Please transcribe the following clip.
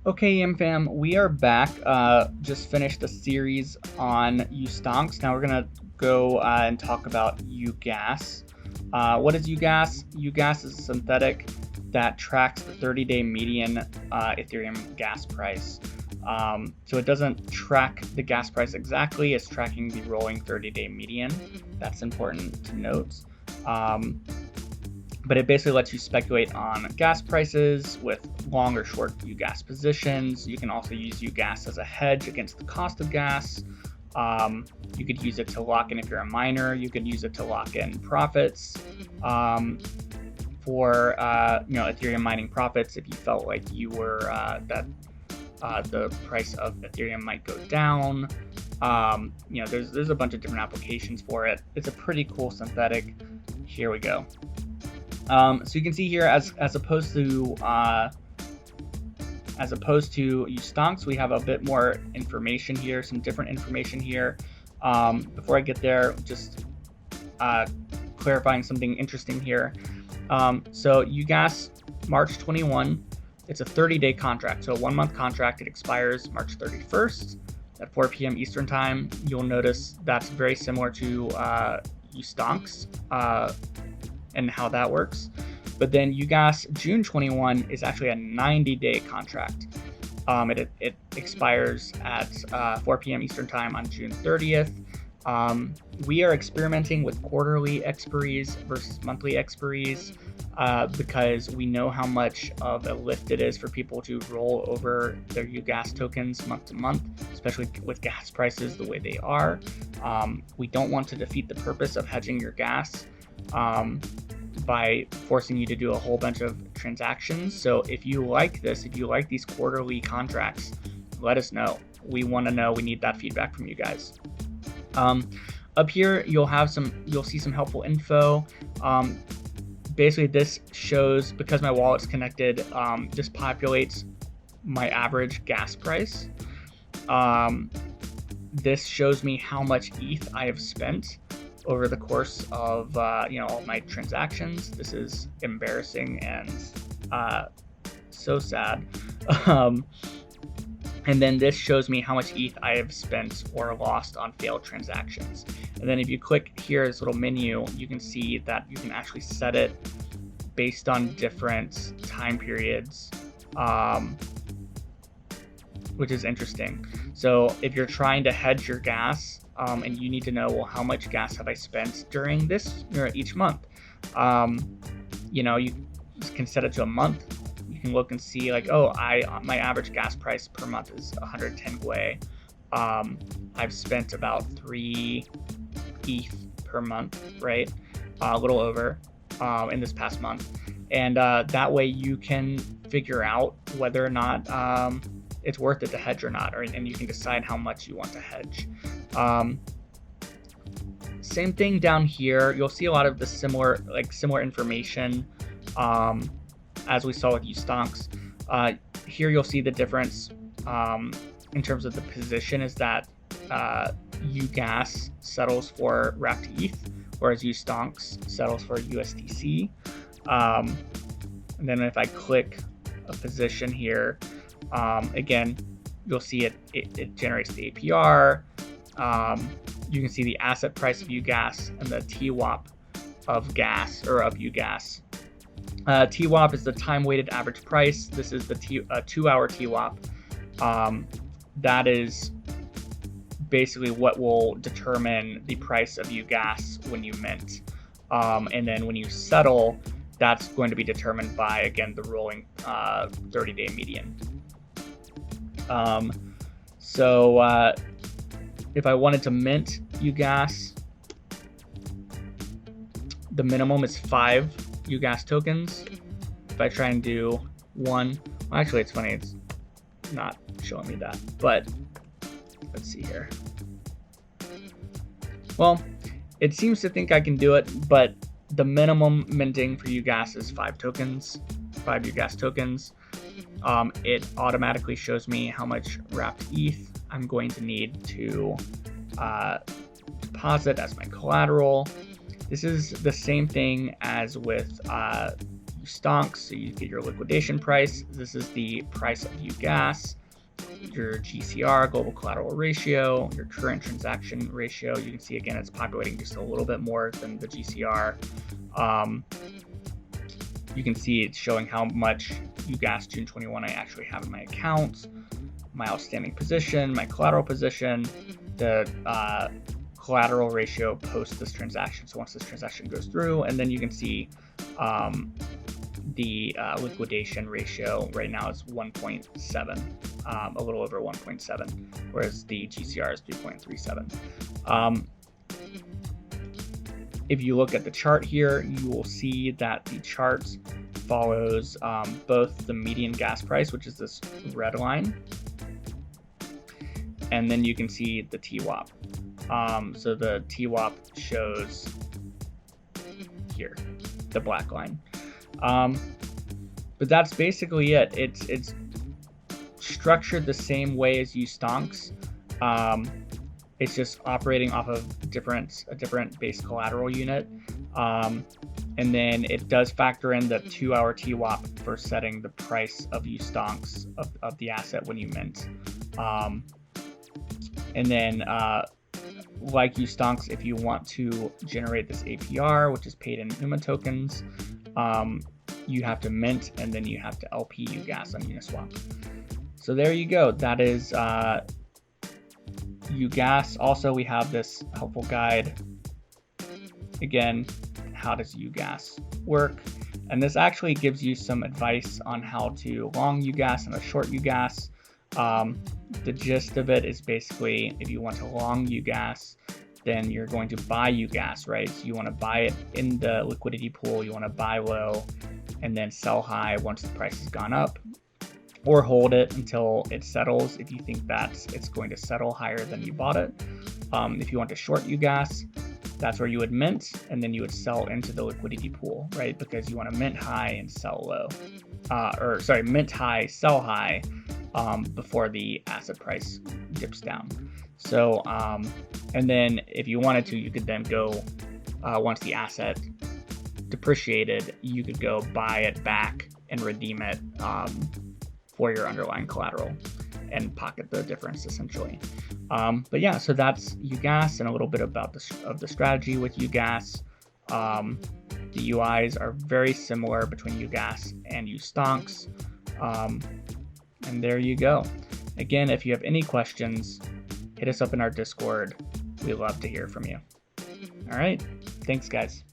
Okay, fam, we are back. Just finished a series on uStonks. Now we're gonna go and talk about uGAS. What is uGAS? uGAS is a synthetic that tracks the 30-day median Ethereum gas price. So it doesn't track the gas price exactly; it's tracking the rolling 30-day median. That's important to note. But it basically lets you speculate on gas prices with long or short uGAS positions. You can also use uGAS as a hedge against the cost of gas. You could use it to lock in if you're a miner. You could use it to lock in profits for Ethereum mining profits if you felt like you were that the price of Ethereum might go down. There's a bunch of different applications for it. It's a pretty cool synthetic. Here we go. So you can see here, as opposed to uStonks, we have a bit more information here, some different information here. Before I get there, just clarifying something interesting here. So uGAS March 21, it's a 30-day contract, so a 1-month contract. It expires March 31st at 4 p.m. Eastern time. You'll notice that's very similar to uStonks. And how that works. But then uGAS June 21 is actually a 90-day contract. It expires at 4 p.m. Eastern time on June 30th. We are experimenting with quarterly expiries versus monthly expiries because we know how much of a lift it is for people to roll over their uGAS tokens month to month, especially with gas prices the way they are. We don't want to defeat the purpose of hedging your gas by forcing you to do a whole bunch of transactions. So if you like this, if you like these quarterly contracts, let us know. We want to know. We need that feedback from you guys. Up here, you'll see some helpful info. Basically, this shows, because my wallet's connected, this populates my average gas price. This shows me how much ETH I have spent over the course of all my transactions. This is embarrassing and so sad. And then this shows me how much ETH I have spent or lost on failed transactions. And then if you click here, this little menu, you can see that you can actually set it based on different time periods, which is interesting. So if you're trying to hedge your gas, and you need to know, well, how much gas have I spent during this or each month? You can set it to a month. You can look and see, like, my average gas price per month is 110 gwei. I've spent about 3 ETH per month, right? A little over in this past month. And that way you can figure out whether or not it's worth it to hedge or not, and you can decide how much you want to hedge. Same thing down here. You'll see a lot of the similar information as we saw with uStonks. Here you'll see the difference in terms of the position is that uGAS settles for wrapped ETH, whereas uStonks settles for USDC. And then if I click a position here, again, you'll see it generates the APR. You can see the asset price of uGAS and the TWAP of gas or of uGAS. TWAP is the time-weighted average price. This is the 2-hour TWAP. That is basically what will determine the price of uGAS when you mint. And then when you settle, that's going to be determined by, again, the rolling 30-day median. So if I wanted to mint uGAS, the minimum is 5 uGAS tokens. If I try and do 1, well, actually it's funny, it's not showing me that, but let's see here. Well, it seems to think I can do it, but the minimum minting for uGAS is 5 tokens, 5 uGAS tokens. It automatically shows me how much wrapped ETH I'm going to need to deposit as my collateral. This is the same thing as with stonks, so you get your liquidation price. This is the price of uGAS, your GCR, global collateral ratio, your current transaction ratio. You can see again it's populating just a little bit more than the GCR. You can see it's showing how much uGAS June 21 I actually have in my account, my outstanding position, my collateral position, the collateral ratio post this transaction. So once this transaction goes through, and then you can see the liquidation ratio right now is 1.7, a little over 1.7, whereas the GCR is 3.37. If you look at the chart here, you will see that the chart follows both the median gas price, which is this red line, and then you can see the TWAP. So the TWAP shows here, the black line. But that's basically it. It's structured the same way as uStonks. It's just operating off of a different base collateral unit. And then it does factor in the 2-hour TWAP for setting the price of uStonks of the asset when you mint. And then like uStonks, if you want to generate this APR, which is paid in UMA tokens, you have to mint and then you have to LP uGAS on Uniswap. So there you go. That is uGAS. Also, we have this helpful guide. Again, how does uGAS work? And this actually gives you some advice on how to long uGAS and a short uGAS. The gist of it is basically, if you want to long uGAS, then you're going to buy uGAS, right? So you want to buy it in the liquidity pool, you want to buy low and then sell high once the price has gone up, or hold it until it settles if you think that it's going to settle higher than you bought it. If you want to short uGAS, that's where you would mint and then you would sell into the liquidity pool, right? Because you want to mint high and sell low, mint high, sell high, before the asset price dips down. So, and then if you wanted to, you could then go, once the asset depreciated, you could go buy it back and redeem it for your underlying collateral and pocket the difference essentially. But yeah, so that's uGAS and a little bit about the strategy with uGAS. The UIs are very similar between uGAS and uStonks. And there you go. Again, if you have any questions, hit us up in our Discord. We love to hear from you. All right. Thanks, guys.